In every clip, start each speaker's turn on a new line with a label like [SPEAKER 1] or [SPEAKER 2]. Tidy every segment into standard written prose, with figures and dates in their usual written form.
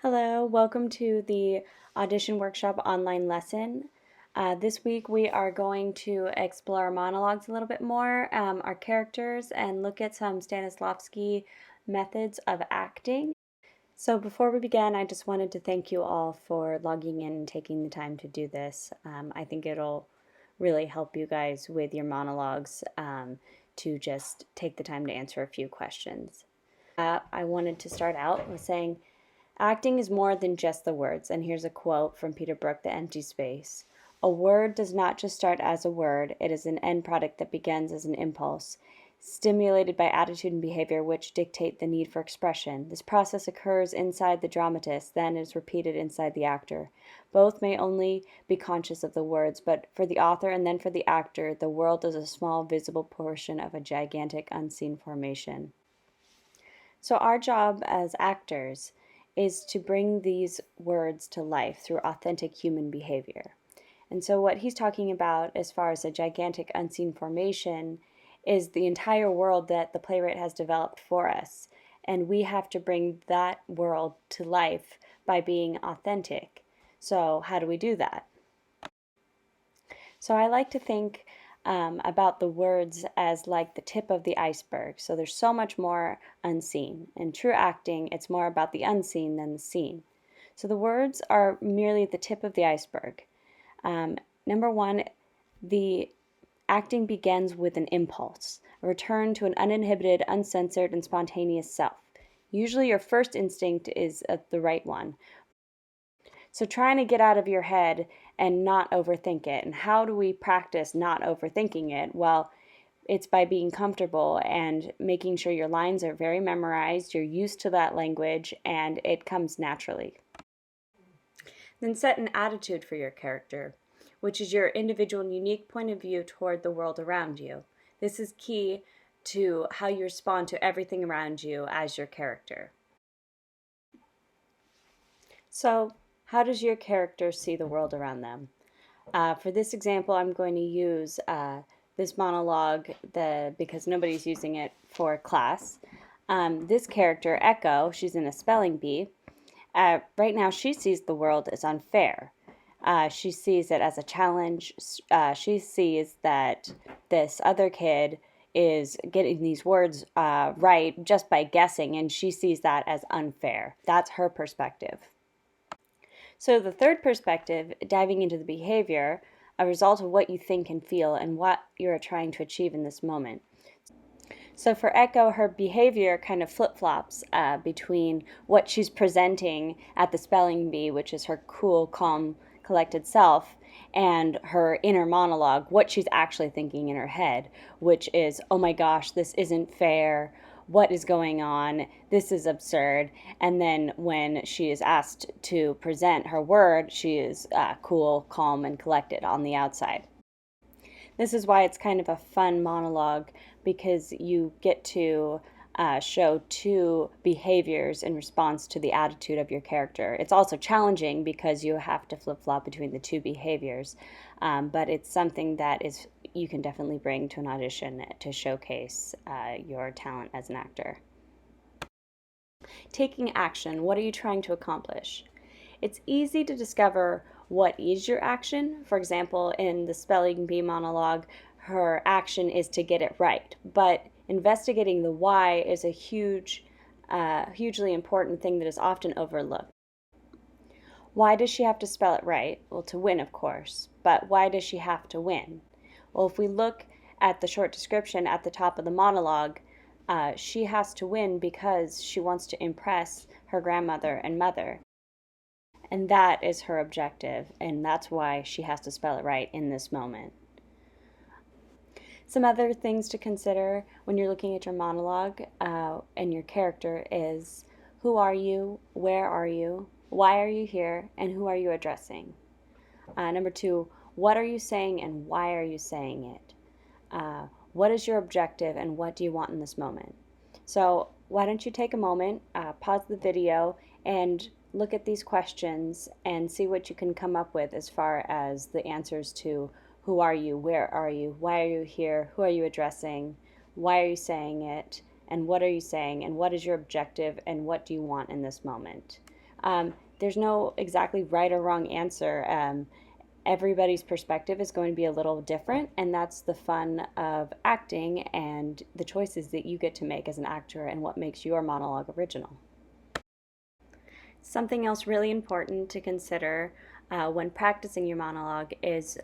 [SPEAKER 1] Hello, welcome to the Audition Workshop online lesson. This week we are going to explore monologues a little bit more, our characters, and look at some Stanislavski methods of acting. So before we begin, I just wanted to thank you all for logging in and taking the time to do this. I think it'll really help you guys with your monologues to just take the time to answer a few questions. I wanted to start out with saying, acting is more than just the words, and here's a quote from Peter Brook, The Empty Space. A word does not just start as a word, it is an end product that begins as an impulse, stimulated by attitude and behavior which dictate the need for expression. This process occurs inside the dramatist, then is repeated inside the actor. Both may only be conscious of the words, but for the author and then for the actor, the world is a small visible portion of a gigantic unseen formation. So our job as actors is to bring these words to life through authentic human behavior. And so what he's talking about as far as a gigantic unseen formation is the entire world that the playwright has developed for us. And we have to bring that world to life by being authentic. So how do we do that? So I like to think about the words as like the tip of the iceberg. So there's so much more unseen. In true acting, it's more about the unseen than the seen. So the words are merely the tip of the iceberg. Number one, the acting begins with an impulse, a return to an uninhibited, uncensored, and spontaneous self. Usually your first instinct is the right one. So trying to get out of your head and not overthink it. And how do we practice not overthinking it? Well, it's by being comfortable and making sure your lines are very memorized, you're used to that language, and it comes naturally. Then set an attitude for your character, which is your individual and unique point of view toward the world around you. This is key to how you respond to everything around you as your character. So, how does your character see the world around them? For this example, I'm going to use this monologue because nobody's using it for class. This character, Echo, she's in a spelling bee. Right now, she sees the world as unfair. She sees it as a challenge. She sees that this other kid is getting these words right just by guessing, and she sees that as unfair. That's her perspective. So the third perspective, diving into the behavior, a result of what you think and feel and what you're trying to achieve in this moment. So for Echo, her behavior kind of flip-flops between what she's presenting at the spelling bee, which is her cool, calm, collected self, and her inner monologue, what she's actually thinking in her head, which is, oh my gosh, this isn't fair. What is going on? This is absurd. And then when she is asked to present her word, she is cool, calm, and collected on the outside. This is why it's kind of a fun monologue, because you get to show two behaviors in response to the attitude of your character. It's also challenging because you have to flip-flop between the two behaviors, but it's something that you can definitely bring to an audition to showcase your talent as an actor. Taking action. What are you trying to accomplish? It's easy to discover what is your action. For example, in the spelling bee monologue, her action is to get it right. But investigating the why is a hugely important thing that is often overlooked. Why does she have to spell it right? Well, to win, of course. But why does she have to win? Well, if we look at the short description at the top of the monologue, she has to win because she wants to impress her grandmother and mother. And that is her objective, and that's why she has to spell it right in this moment. Some other things to consider when you're looking at your monologue and your character is, who are you, where are you, why are you here, and who are you addressing? Number two, what are you saying and why are you saying it? What is your objective and what do you want in this moment? So why don't you take a moment, pause the video, and look at these questions and see what you can come up with as far as the answers to who are you, where are you, why are you here, who are you addressing, why are you saying it, and what are you saying, and what is your objective, and what do you want in this moment. There's no exactly right or wrong answer. Everybody's perspective is going to be a little different, and that's the fun of acting and the choices that you get to make as an actor and what makes your monologue original. Something else really important to consider when practicing your monologue is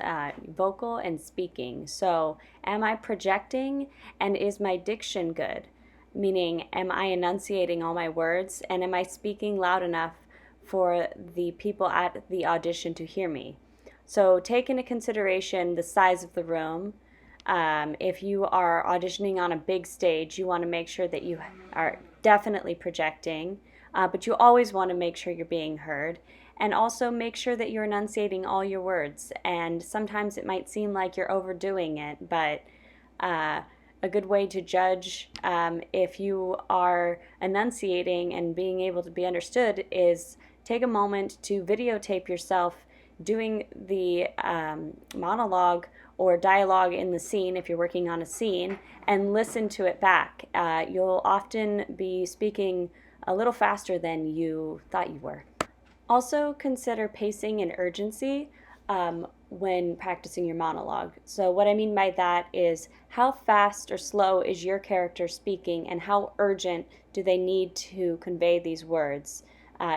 [SPEAKER 1] vocal and speaking. So, am I projecting and is my diction good? Meaning, am I enunciating all my words and am I speaking loud enough for the people at the audition to hear me? So, take into consideration the size of the room. If you are auditioning on a big stage, you want to make sure that you are definitely projecting, but you always want to make sure you're being heard. And also make sure that you're enunciating all your words. And sometimes it might seem like you're overdoing it, but a good way to judge if you are enunciating and being able to be understood is take a moment to videotape yourself doing the monologue or dialogue in the scene if you're working on a scene and listen to it back. You'll often be speaking a little faster than you thought you were. Also consider pacing and urgency when practicing your monologue. So what I mean by that is how fast or slow is your character speaking and how urgent do they need to convey these words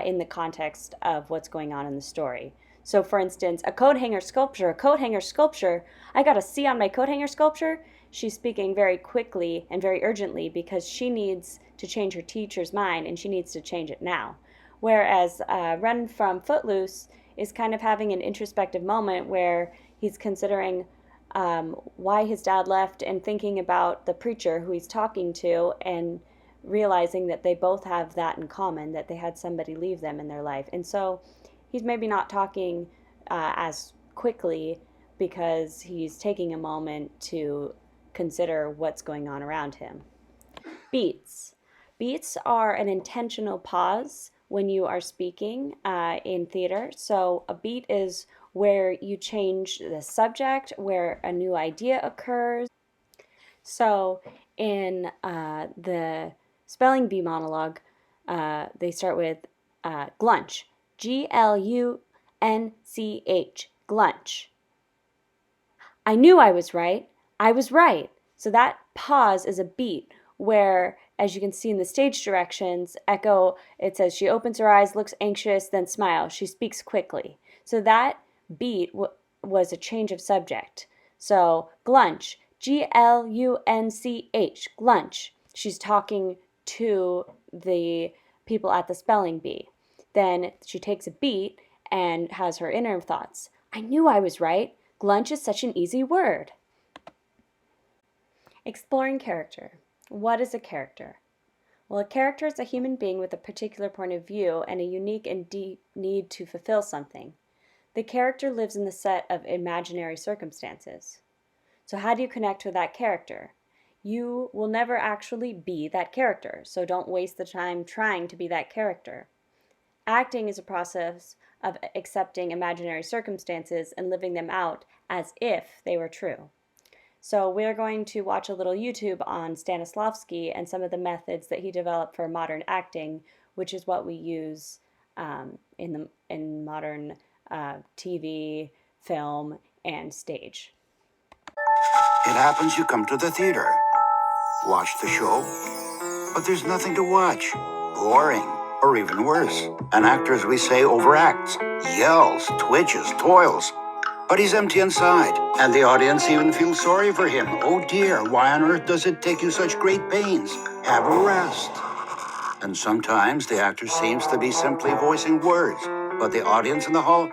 [SPEAKER 1] in the context of what's going on in the story. So for instance, a coat hanger sculpture, I got a C on my coat hanger sculpture. She's speaking very quickly and very urgently because she needs to change her teacher's mind and she needs to change it now. Whereas Run from Footloose is kind of having an introspective moment where he's considering why his dad left and thinking about the preacher who he's talking to and realizing that they both have that in common, that they had somebody leave them in their life. And so he's maybe not talking as quickly because he's taking a moment to consider what's going on around him. Beats. Beats are an intentional pause when you are speaking in theater. So a beat is where you change the subject, where a new idea occurs. So in the spelling bee monologue, they start with glunch. Glunch. Glunch. I knew I was right. I was right. So that pause is a beat where, as you can see in the stage directions, Echo, it says she opens her eyes, looks anxious, then smiles. She speaks quickly. So that beat was a change of subject. So glunch, Glunch, glunch. She's talking to the people at the spelling bee. Then she takes a beat and has her inner thoughts. I knew I was right. Glunch is such an easy word. Exploring character. What is a character? Well, a character is a human being with a particular point of view and a unique and deep need to fulfill something. The character lives in the set of imaginary circumstances. So how do you connect with that character? You will never actually be that character, so don't waste the time trying to be that character. Acting is a process of accepting imaginary circumstances and living them out as if they were true. So we're going to watch a little YouTube on Stanislavski and some of the methods that he developed for modern acting, which is what we use in modern TV, film, and stage.
[SPEAKER 2] It happens you come to the theater, watch the show, but there's nothing to watch. Boring, or even worse. An actor, as we say, overacts, yells, twitches, toils. But he's empty inside, and the audience even feels sorry for him. Oh dear, why on earth does it take you such great pains? Have a rest. And sometimes the actor seems to be simply voicing words, but the audience in the hall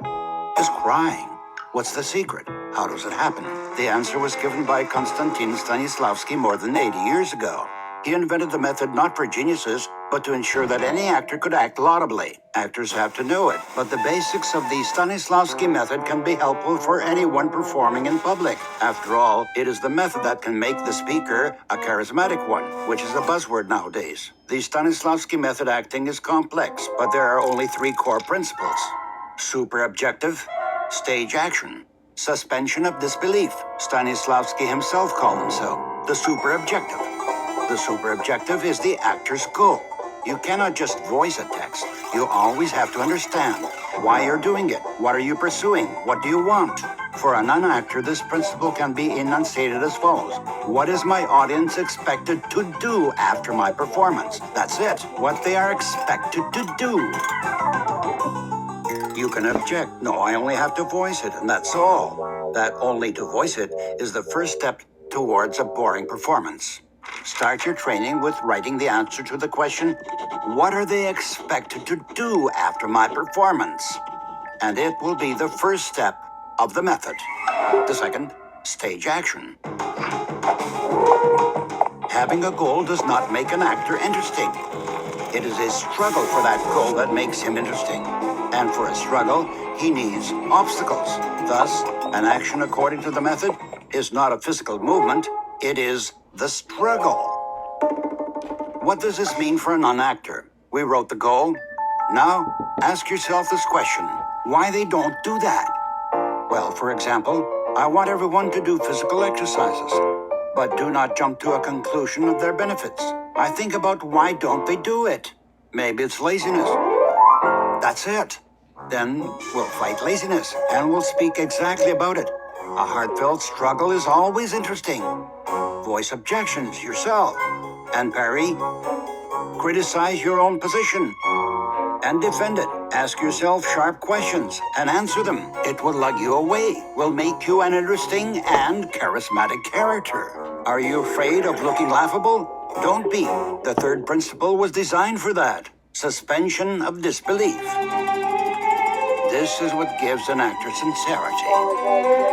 [SPEAKER 2] is crying. What's the secret? How does it happen? The answer was given by Konstantin Stanislavski more than 80 years ago. He invented the method not for geniuses, but to ensure that any actor could act laudably. Actors have to know it, but the basics of the Stanislavski method can be helpful for anyone performing in public. After all, it is the method that can make the speaker a charismatic one, which is a buzzword nowadays. The Stanislavski method acting is complex, but there are only 3 core principles. Super objective, stage action, suspension of disbelief. Stanislavski himself called himself the super objective. The super objective is the actor's goal. You cannot just voice a text. You always have to understand why you're doing it. What are you pursuing? What do you want? For a non-actor, this principle can be enunciated as follows. What is my audience expected to do after my performance? That's it. What they are expected to do. You can object. No, I only have to voice it, and that's all. That only to voice it is the first step towards a boring performance. Start your training with writing the answer to the question, what are they expected to do after my performance? And it will be the first step of the method. The second, stage action. Having a goal does not make an actor interesting. It is his struggle for that goal that makes him interesting. And for a struggle, he needs obstacles. Thus, an action according to the method is not a physical movement, it is the struggle. What does this mean for a non-actor? We wrote the goal. Now, ask yourself this question, why they don't do that? Well, for example, I want everyone to do physical exercises, but do not jump to a conclusion of their benefits. I think about why don't they do it? Maybe it's laziness. That's it. Then we'll fight laziness and we'll speak exactly about it. A heartfelt struggle is always interesting. Voice objections yourself and parry. Criticize your own position and defend it. Ask yourself sharp questions and answer them. It will lug you away, will make you an interesting and charismatic character. Are you afraid of looking laughable? Don't be. The third principle was designed for that. Suspension of disbelief. This is what gives an actor sincerity.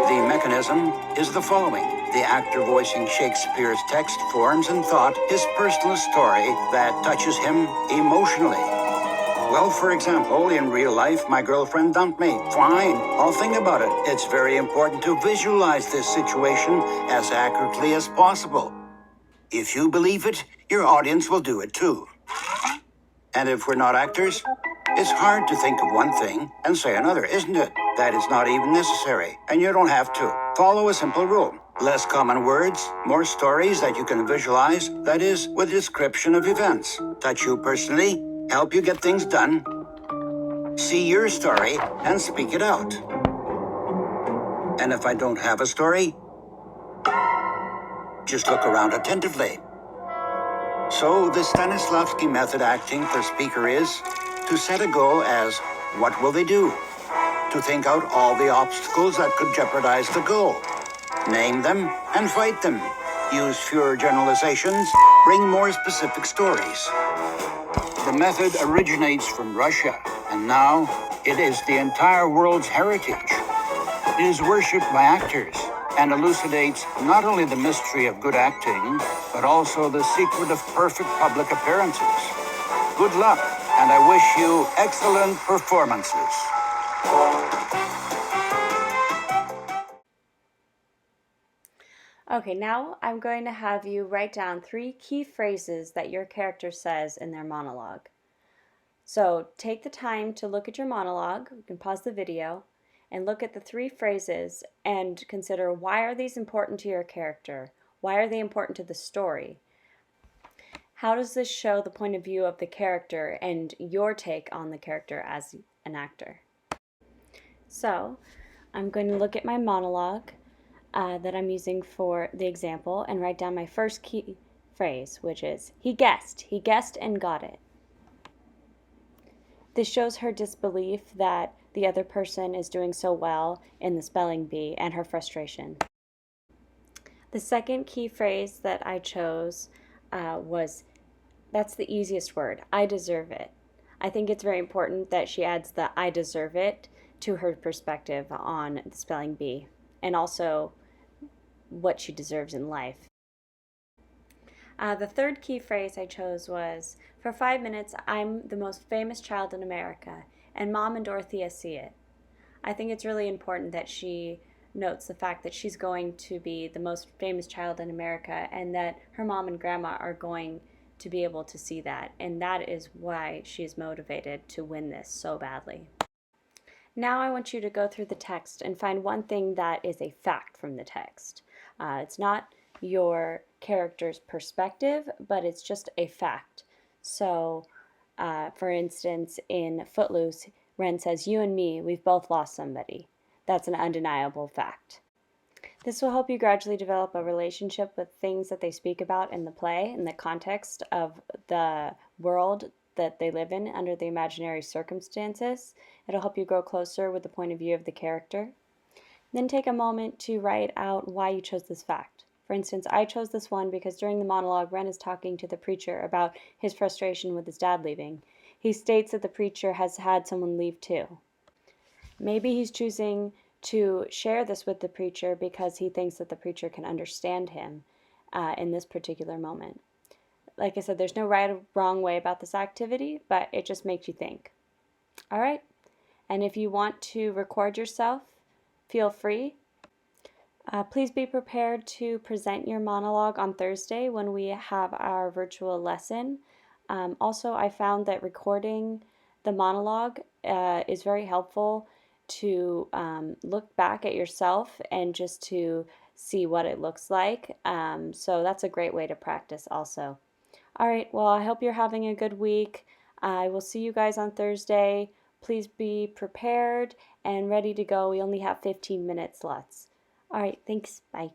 [SPEAKER 2] The mechanism is the following. The actor voicing Shakespeare's text forms in thought his personal story that touches him emotionally. Well, for example, in real life, my girlfriend dumped me. Fine, I'll think about it. It's very important to visualize this situation as accurately as possible. If you believe it, your audience will do it too. And if we're not actors, it's hard to think of one thing and say another, isn't it? That is not even necessary, and you don't have to. Follow a simple rule. Less common words, more stories that you can visualize, that is, with description of events. Touch you personally, help you get things done. See your story and speak it out. And if I don't have a story, just look around attentively. So the Stanislavski method acting for speaker is to set a goal as, what will they do? To think out all the obstacles that could jeopardize the goal. Name them and fight them. Use fewer generalizations, bring more specific stories. The method originates from Russia, and now it is the entire world's heritage. It is worshipped by actors and elucidates not only the mystery of good acting, but also the secret of perfect public appearances. Good luck, and I wish you excellent performances.
[SPEAKER 1] Okay, now I'm going to have you write down 3 key phrases that your character says in their monologue. So take the time to look at your monologue. You can pause the video and look at the 3 phrases and consider, why are these important to your character? Why are they important to the story? How does this show the point of view of the character and your take on the character as an actor? So I'm going to look at my monologue that I'm using for the example and write down my first key phrase, which is, he guessed and got it. This shows her disbelief that the other person is doing so well in the spelling bee and her frustration. The second key phrase that I chose was, that's the easiest word, I deserve it. I think it's very important that she adds the I deserve it to her perspective on the spelling bee and also what she deserves in life. The third key phrase I chose was, for 5 minutes, I'm the most famous child in America, and Mom and Dorothea see it. I think it's really important that she notes the fact that she's going to be the most famous child in America and that her mom and grandma are going to be able to see that, and that is why she's motivated to win this so badly. Now I want you to go through the text and find one thing that is a fact from the text. It's not your character's perspective, but it's just a fact. So For instance, in Footloose, Ren says, "You and me, we've both lost somebody." That's an undeniable fact. This will help you gradually develop a relationship with things that they speak about in the play in the context of the world that they live in under the imaginary circumstances. It'll help you grow closer with the point of view of the character. Then take a moment to write out why you chose this fact. For instance, I chose this one because during the monologue, Ren is talking to the preacher about his frustration with his dad leaving. He states that the preacher has had someone leave too. Maybe he's choosing to share this with the preacher because he thinks that the preacher can understand him in this particular moment. Like I said, there's no right or wrong way about this activity, but it just makes you think. All right? And if you want to record yourself, feel free. Please be prepared to present your monologue on Thursday when we have our virtual lesson. Also, I found that recording the monologue is very helpful to look back at yourself and just to see what it looks like. So that's a great way to practice also. All right, well, I hope you're having a good week. I will see you guys on Thursday. Please be prepared and ready to go. We only have 15 minutes left. All right, thanks. Bye.